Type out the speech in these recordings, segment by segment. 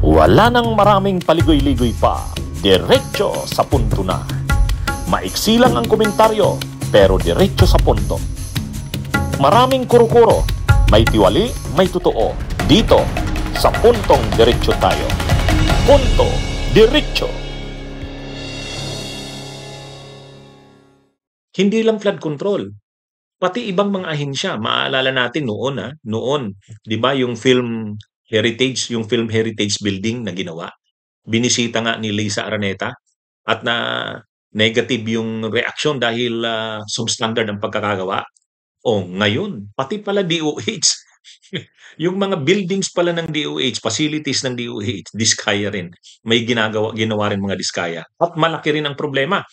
Wala nang maraming paligoy-ligoy pa, diretso sa punto na. Maiksi lang ang komentaryo, pero diretso sa punto. Maraming kuro-kuro, may tiwali, may totoo. Dito, sa puntong diretso tayo. Punto, diretso. Hindi lang flood control, pati ibang mga ahensya. Maaalala natin noon, 'di ba, yung film Heritage Building na ginawa. Binisita nga ni Lisa Araneta at na negative yung reaksyon dahil substandard ang pagkakagawa. O ngayon, pati pala DOH, yung mga buildings pala ng DOH, facilities ng DOH, diskaya rin. May ginawa rin mga diskaya. At malaki rin ang problema.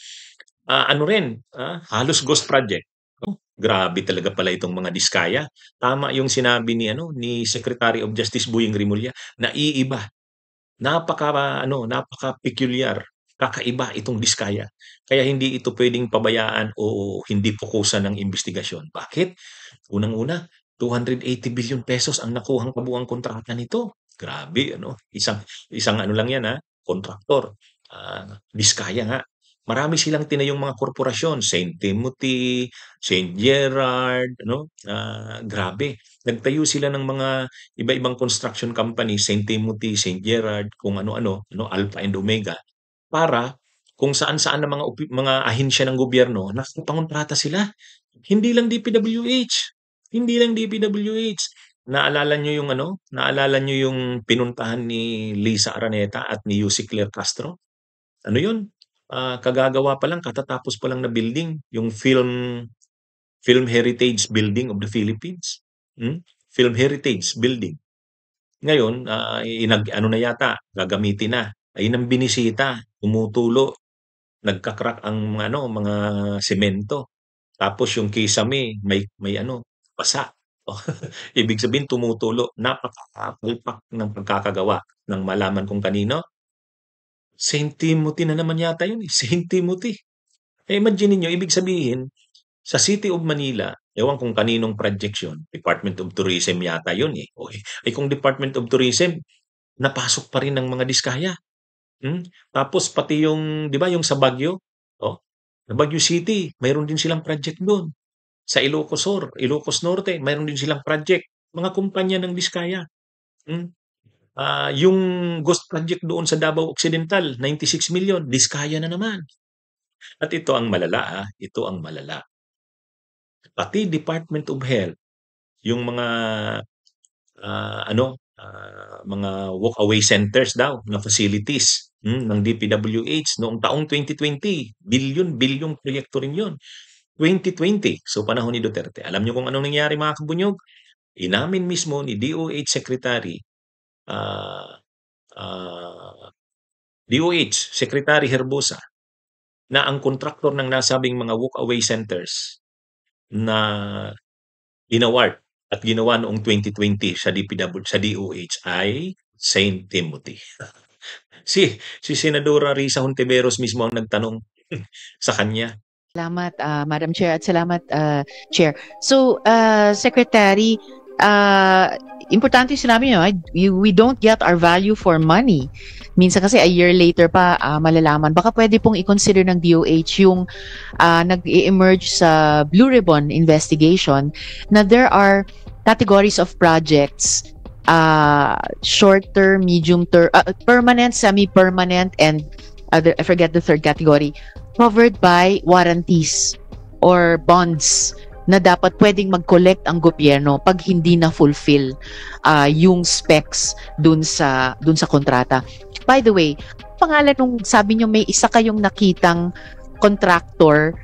Halos ghost project. Grabe talaga pala itong mga diskaya. Tama yung sinabi ni Secretary of Justice Boyeng Rimulya, naiiba. Napaka-peculiar, kakaiba itong diskaya. Kaya hindi ito pwedeng pabayaan o hindi fokusan ng investigasyon. Bakit? Unang-una, 280 billion pesos ang nakuhang kabuuang kontrata nito. Grabe, isang lang yan, kontraktor. Diskaya nga. Marami silang tinayong mga korporasyon, St. Timothy, St. Gerard, grabe. Nagtayo sila ng mga iba-ibang construction company, St. Timothy, St. Gerard, kung ano-ano, Alpha and Omega, para kung saan-saan na mga ahensya ng gobyerno, nakapangontrata sila. Hindi lang DPWH. Hindi lang DPWH. Naalala nyo yung pinuntahan ni Lisa Araneta at ni Yussi Claire Castro? Ano yun? Kagagawa pa lang, katatapos pa lang na building, yung Film Heritage Building of the Philippines. Film Heritage Building. Ngayon, na yata, gagamitin na. Ayun ang binisita, tumutulo, nagka-crack ang mga semento. Tapos yung kisame, may basa. Ibig sabihin, tumutulo. Napaka-palpak ng pagkakagawa ng malaman kung kanino. St. Timothy na naman yata yun. St. Timothy. Imagine niyo, ibig sabihin, sa City of Manila, ewan kung kaninong project yun, Department of Tourism yata yun eh. Okay. Kung Department of Tourism, napasok pa rin ng mga diskaya. Tapos pati yung, di ba, yung sa Baguio, sa Baguio City, mayroon din silang project doon. Sa Ilocos Norte, mayroon din silang project. Mga kumpanya ng diskaya. Yung ghost project doon sa Davao Occidental, 96 million, diskaya na naman. At ito ang malala, ito ang malala. Pati Department of Health, yung mga mga walk-away centers daw na facilities ng DPWH noong taong 2020, bilyong proyekto rin yun. 2020, so panahon ni Duterte. Alam niyo kung anong nangyari, mga kabunyog? Inamin mismo ni DOH Secretary DOH Secretary Herbosa na ang kontraktor ng nasabing mga walk-away centers na inaward at ginawa noong 2020 sa DOH ay St. Timothy. Si Senadora Risa Hontiveros mismo ang nagtanong sa kanya. Salamat, Madam Chair, at salamat, Chair. So, Secretary, importante yung sinabi nyo, we don't get our value for money. Minsan kasi a year later pa malalaman. Baka pwede pong i-consider ng DOH yung nag-emerge sa Blue Ribbon investigation na there are categories of projects, short-term, medium-term, permanent, semi-permanent, and I forget the third category, covered by warranties or bonds na dapat pwedeng mag-collect ang gobyerno pag hindi na fulfill yung specs dun sa kontrata. By the way, pangalan nung sabi nyo may isa kayong nakitang contractor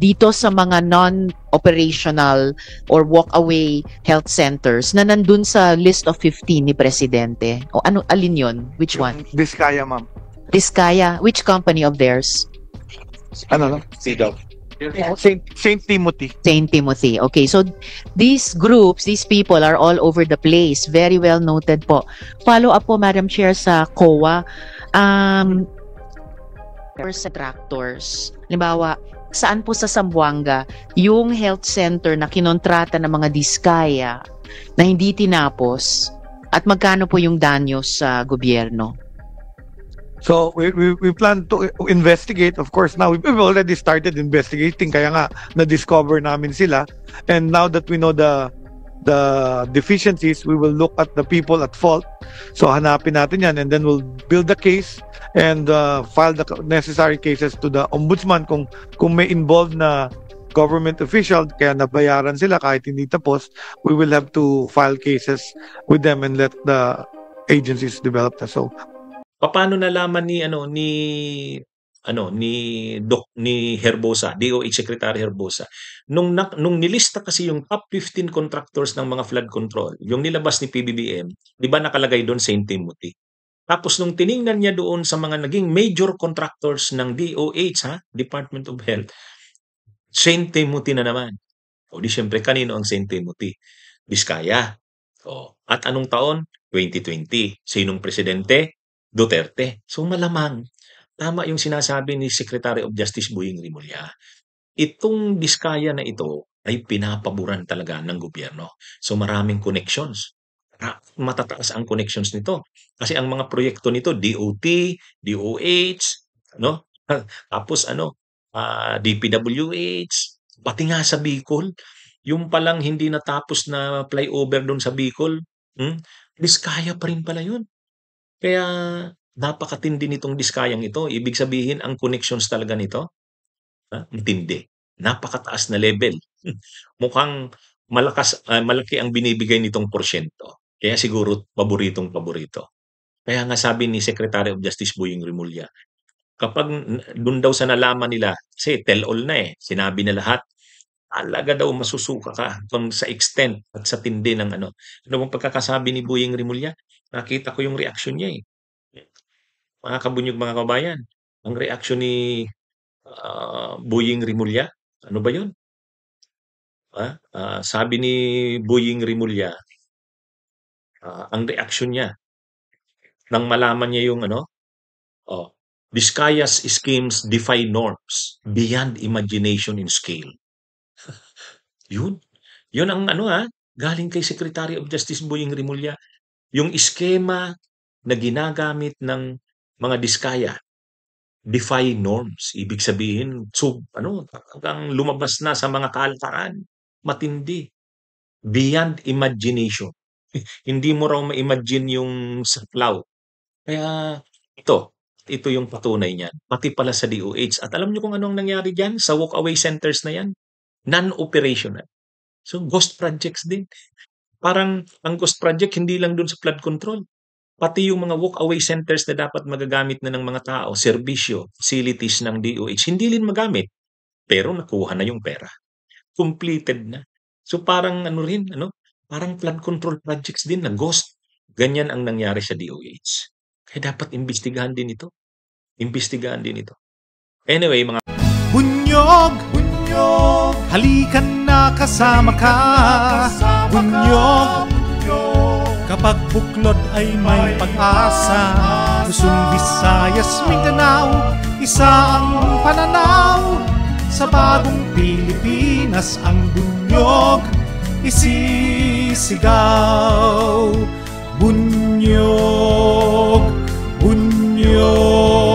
dito sa mga non-operational or walk-away health centers na nandun sa list of 15 ni Presidente. O alin yon? Which one? Diskaya, ma'am. Diskaya? Which company of theirs? CDOT. St. Timothy. St. Timothy. Okay, so these groups, these people are all over the place. Very well noted po. Follow up po, Madam Chair, sa COA. Sa tractors. Halimbawa, saan po sa Zamboanga, yung health center na kinontrata ng mga diskaya na hindi tinapos, At magkano po yung danyos sa gobyerno? So we plan to investigate. Of course, now we've already started investigating. Kaya nga na-discover namin sila. And now that we know the deficiencies, we will look at the people at fault. So hanapin natin yan, and then we'll build the case and file the necessary cases to the ombudsman kung may involved na government official kaya nabayaran sila kahit hindi tapos. We will have to file cases with them and let the agencies develop that. So Paano nalaman ni Herbosa, DOH Secretary Herbosa, nung nilista kasi yung top 15 contractors ng mga flood control, yung nilabas ni PBBM, 'di ba nakalagay doon St. Timothy. Tapos nung tiningnan niya doon sa mga naging major contractors ng DOH, Department of Health, St. Timothy na naman. O di syempre kanino ang St. Timothy? Diskaya. At anong taon? 2020. Sinong presidente? Duterte. So malamang, tama yung sinasabi ni Secretary of Justice Boying Rimulya. Itong Diskaya na ito ay pinapaboran talaga ng gobyerno. So maraming connections. Matataas ang connections nito. Kasi ang mga proyekto nito, DOT, DOH, no? Tapos DPWH, pati nga sa Bicol, yung palang hindi natapos na flyover doon sa Bicol, Diskaya pa rin pala yun. Kaya napakatindi nitong Diskayang ito. Ibig sabihin, ang connections talaga nito, matindi. Napakataas na level. Mukhang malaki ang binibigay nitong porsyento. Kaya siguro paboritong-paborito. Kaya nga sabi ni Secretary of Justice Boying Rimulya, kapag doon daw sa nalaman nila, kasi tell-all na sinabi na lahat, talaga daw masusuka ka kung sa extent at sa tindi ng ano. Ano bang pagkakasabi ni Boying Rimulya? Nakita ko yung reaction niya Mga kabunyog, mga kabayan, ang reaction ni Boying Rimulya, ano ba yun? Sabi ni Boying Rimulya, ang reaction niya, nang malaman niya yung Diskaya's schemes defy norms beyond imagination in scale. Yun ang galing kay Secretary of Justice Boying Rimulya. Yung eskema na ginagamit ng mga Diskaya, defy norms. Ibig sabihin, talagang lumabas na sa mga kalakaran. Matindi. Beyond imagination. Hindi mo raw ma-imagine yung saklaw. Kaya ito yung patunay niyan. Pati pala sa DOH. At alam niyo kung anong nangyari diyan sa walk-away centers na yan? Non-operational. So, ghost projects din. Parang ang ghost project hindi lang dun sa flood control. Pati yung mga walk-away centers na dapat magagamit na ng mga tao, serbisyo, facilities ng DOH, hindi din magamit. Pero nakuha na yung pera. Completed na. So parang parang flood control projects din na ghost. Ganyan ang nangyari sa DOH. Kaya dapat imbestigahan din ito. Anyway, mga Bunyog, halikan na kasama ka. Bunyog, kapag buklod ay may pag-asa. Luzon, Visayas, Mindanao, isa ang pananaw. Sa bagong Pilipinas ang bunyog isisigaw. Bunyog, bunyog.